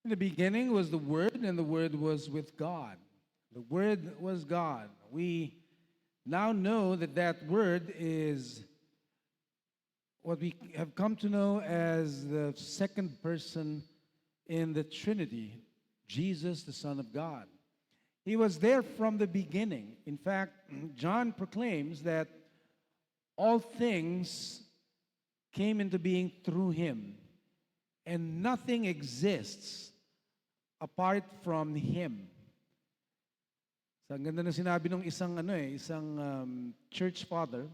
In the beginning was the Word, and the Word was with God. The Word was God. We now know that that Word is what we have come to know as the second person in the Trinity, Jesus, the Son of God. He was there from the beginning. In fact, John proclaims that all things came into being through him, and nothing exists apart from him. So, ang ganda na sinabi ng isang church father,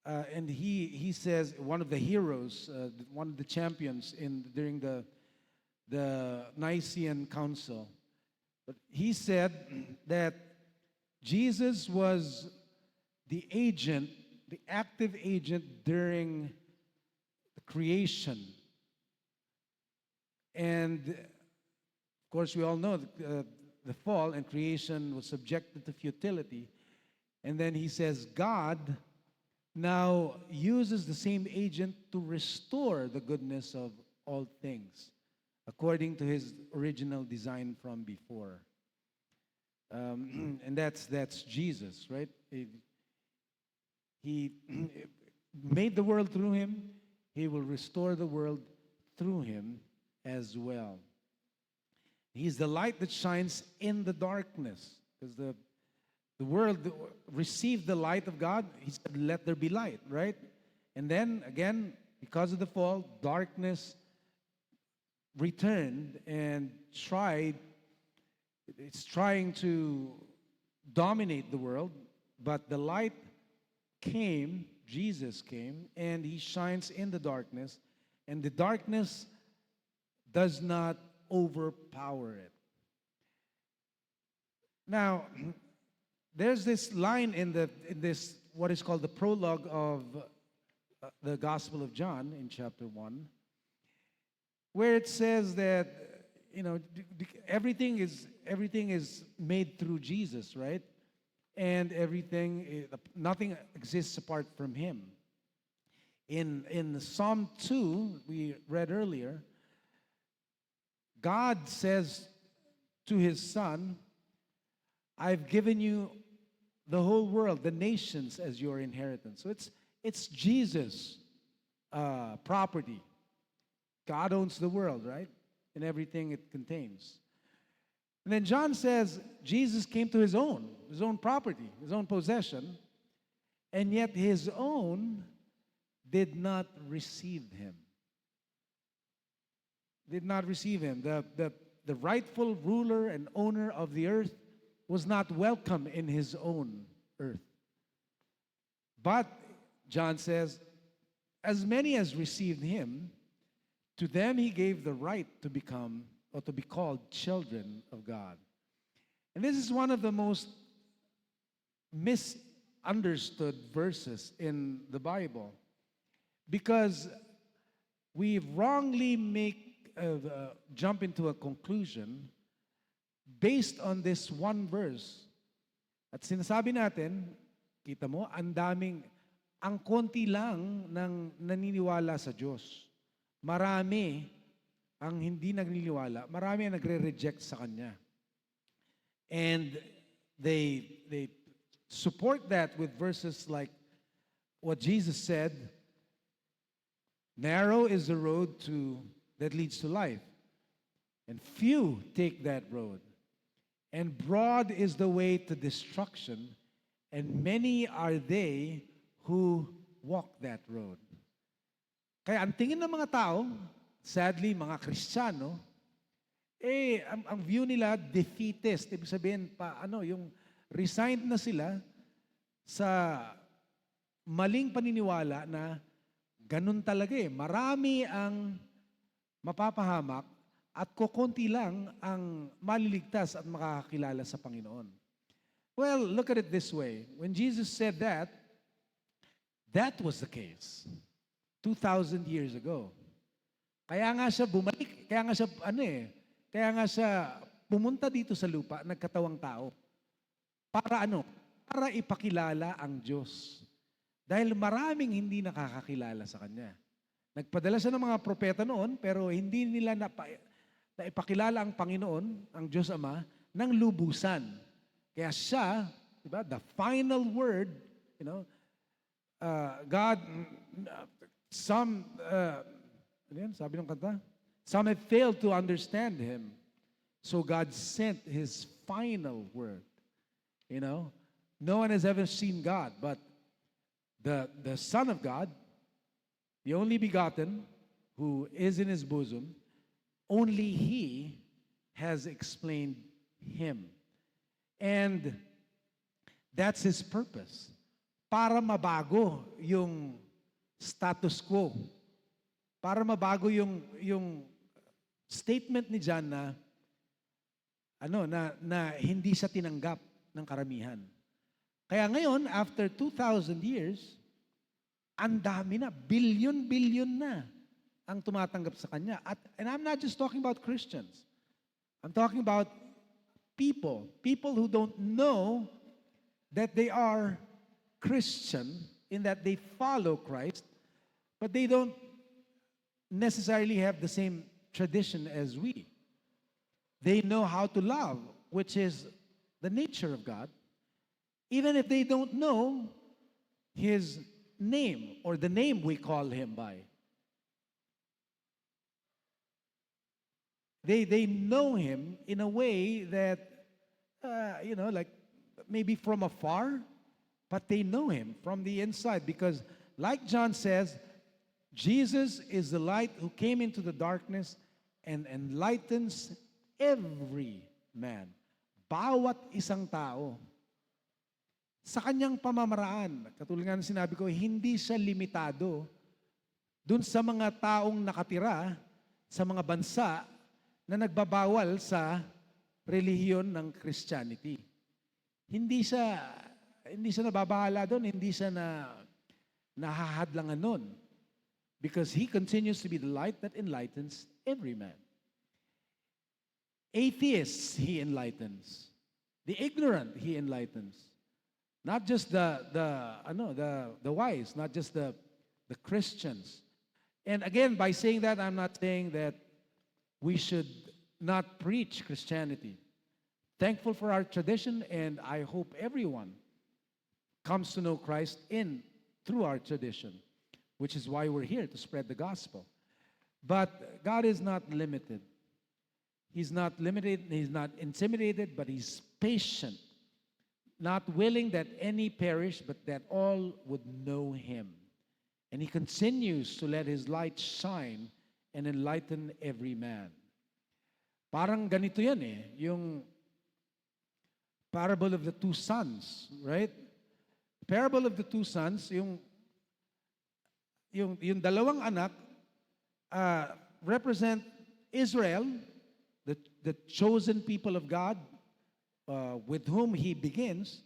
and he says one of the heroes, one of the champions during the Nicene Council. But he said that Jesus was the agent, the active agent during the creation. And of course, we all know the fall and creation was subjected to futility. And then he says, God now uses the same agent to restore the goodness of all things according to his original design from before. And that's Jesus, right? He made the world through him. He will restore the world through him as well. He's the light that shines in the darkness. Because the world received the light of God. He said, let there be light, right? And then, again, because of the fall, darkness returned and it's trying to dominate the world. But the light came, Jesus came, and he shines in the darkness. And the darkness does not overpower it. Now, there's this line in this what is called the prologue of the Gospel of John in chapter 1, where it says that everything is made through Jesus, right? And nothing exists apart from him. In Psalm 2, we read earlier, God says to his Son, I've given you the whole world, the nations, as your inheritance. So it's Jesus' property. God owns the world, right? And everything it contains. And then John says Jesus came to his own property, his own possession, and yet his own did not receive him. Did not receive him. The rightful ruler and owner of the earth was not welcome in his own earth. But, John says, as many as received him, to them he gave the right to become or to be called children of God. And this is one of the most misunderstood verses in the Bible because we wrongly jump into a conclusion based on this one verse. At sinasabi natin, kita mo, ang konti lang ng naniniwala sa Diyos. Marami ang hindi naniniwala, marami ang nagre-reject sa Kanya. And they support that with verses like what Jesus said, narrow is the road that leads to life, and few take that road. And broad is the way to destruction, and many are they who walk that road. Kaya ang tingin ng mga tao, sadly, mga Kristiyano, ang view nila, defeatist. Ibig sabihin, yung resigned na sila sa maling paniniwala na ganun talaga Marami ang mapapahamak at kukunti lang ang maliligtas at makakakilala sa Panginoon. Well, look at it this way. When Jesus said that was the case 2,000 years ago. Kaya nga siya bumalik, kaya nga siya pumunta dito sa lupa, nagkatawang tao. Para Para ipakilala ang Diyos. Dahil maraming hindi nakakakilala sa Kanya. Nagpadala siya ng mga propeta noon, pero hindi nila naipakilala ang Panginoon, ang Diyos Ama, ng lubusan. Kaya siya, di ba, the final word, you know, God, ano yan, sabi ng kanta? Some have failed to understand Him. So God sent His final word. You know, no one has ever seen God, but the Son of God, the only begotten, who is in His bosom, only He has explained Him. And that's His purpose. Para mabago yung status quo. Para mabago yung statement ni John na hindi siya tinanggap ng karamihan. Kaya ngayon, after 2,000 years, ang dami na, billion na ang tumatanggap sa Kanya. And I'm not just talking about Christians. I'm talking about people who don't know that they are Christian, in that they follow Christ, but they don't necessarily have the same tradition as we. They know how to love, which is the nature of God, even if they don't know His name or the name we call Him by. They know Him in a way that, like maybe from afar, but they know Him from the inside, because like John says, Jesus is the light who came into the darkness and enlightens every man. Bawat isang tao. Sa kanyang pamamaraan, katulad nga ng sinabi ko, hindi siya limitado dun sa mga taong nakatira sa mga bansa na nagbabawal sa relihiyon ng Christianity. Hindi siya nababahala doon, hindi siya nahahadlangan nun. Because He continues to be the light that enlightens every man. Atheists, He enlightens. The ignorant, He enlightens. Not just the wise, not just the Christians. And again, by saying that, I'm not saying that we should not preach Christianity. Thankful for our tradition, and I hope everyone comes to know Christ through our tradition, which is why we're here, to spread the gospel. But God is not limited. He's not limited, He's not intimidated, but He's patient, not willing that any perish, but that all would know Him. And He continues to let His light shine and enlighten every man. Parang ganito yan yung parable of the two sons, right? Parable of the two sons, yung dalawang anak represent Israel, the chosen people of God, with whom He begins,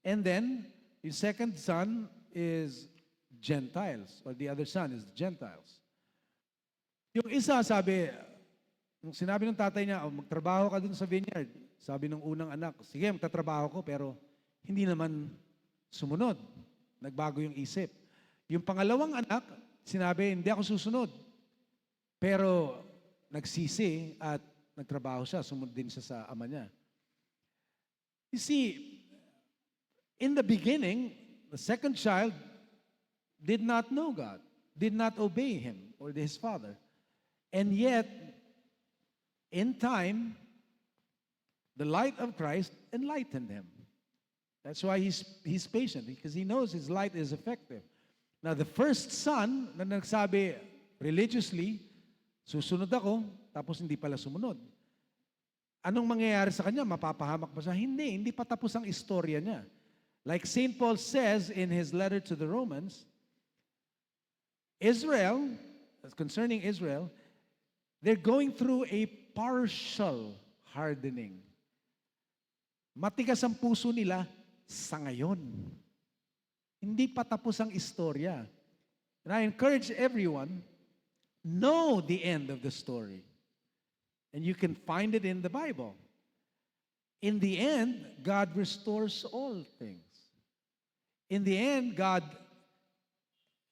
and then the second son is Gentiles, or the other son is the Gentiles. Yung isa sabi, nung sinabi ng tatay niya, magtrabaho ka dun sa vineyard, sabi ng unang anak, sige, magtatrabaho ko, pero hindi naman sumunod. Nagbago yung isip. Yung pangalawang anak, sinabi, hindi ako susunod. Pero nagsisi at nagtrabaho siya, sumunod din siya sa ama niya. You see, in the beginning, the second child did not know God, did not obey Him or His father. And yet, in time, the light of Christ enlightened him. That's why he's patient, because he knows his light is effective. Now, the first son na nagsabi religiously, susunod ako, tapos hindi pala sumunod. Anong mangyayari sa kanya? Mapapahamak pa siya? Hindi pa tapos ang istorya niya. Like St. Paul says in his letter to the Romans, Israel, concerning Israel, they're going through a partial hardening. Matigas ang puso nila sa ngayon. Hindi pa tapos ang istorya. And I encourage everyone, know the end of the story. And you can find it in the Bible. In the end, God restores all things. In the end, God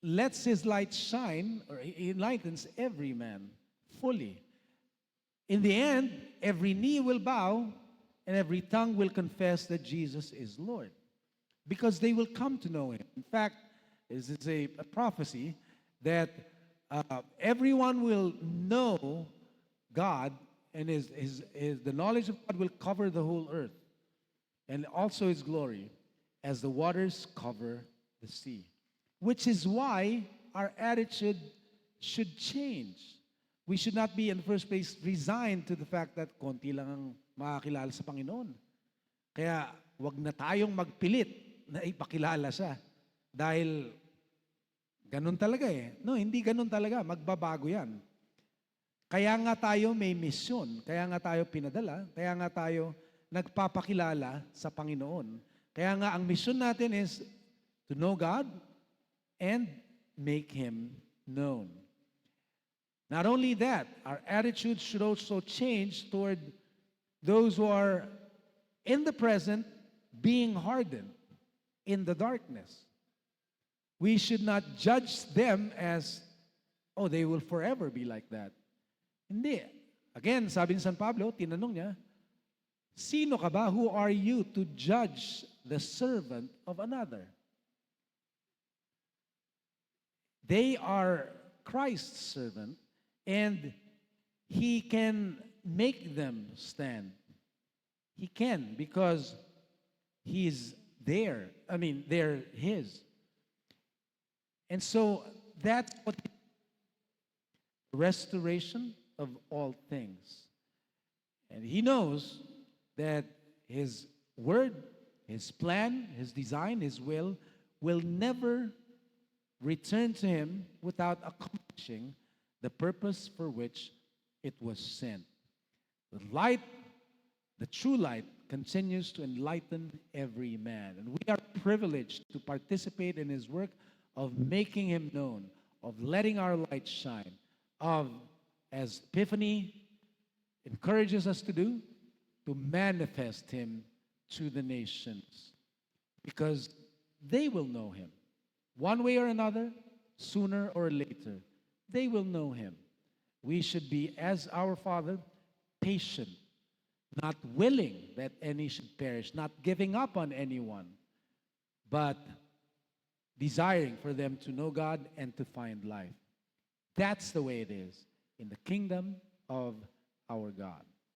lets his light shine, or he enlightens every man fully. In the end, every knee will bow and every tongue will confess that Jesus is Lord, because they will come to know him. In fact, this is a prophecy that everyone will know God, and the knowledge of God will cover the whole earth, and also his glory as the waters cover the sea. Which is why our attitude should change. We should not be, in the first place, resigned to the fact that konti lang ang makakilala sa Panginoon. Kaya wag na tayong magpilit na ipakilala siya. Dahil ganun talaga eh. No, hindi ganun talaga. Magbabago yan. Kaya nga tayo may misyon. Kaya nga tayo pinadala. Kaya nga tayo nagpapakilala sa Panginoon. Kaya nga ang misyon natin is to know God and make Him known. Not only that, our attitude should also change toward those who are in the present being hardened in the darkness. We should not judge them as, oh, they will forever be like that. Hindi. Again, sabi ni San Pablo, tinanong niya, sino ka ba? Who are you to judge the servant of another? They are Christ's servant, and He can make them stand. He can, because He's there. I mean, they're His. And so that's what restoration of all things. And He knows that His word, His plan, His design, His will never return to Him without accomplishing the purpose for which it was sent. The light, the true light, continues to enlighten every man. And we are privileged to participate in His work of making Him known, of letting our light shine, of, as Epiphany encourages us to do, to manifest Him to the nations. Because they will know Him. One way or another, sooner or later, they will know Him. We should be, as our Father, patient, not willing that any should perish, not giving up on anyone, but desiring for them to know God and to find life. That's the way it is in the kingdom of our God.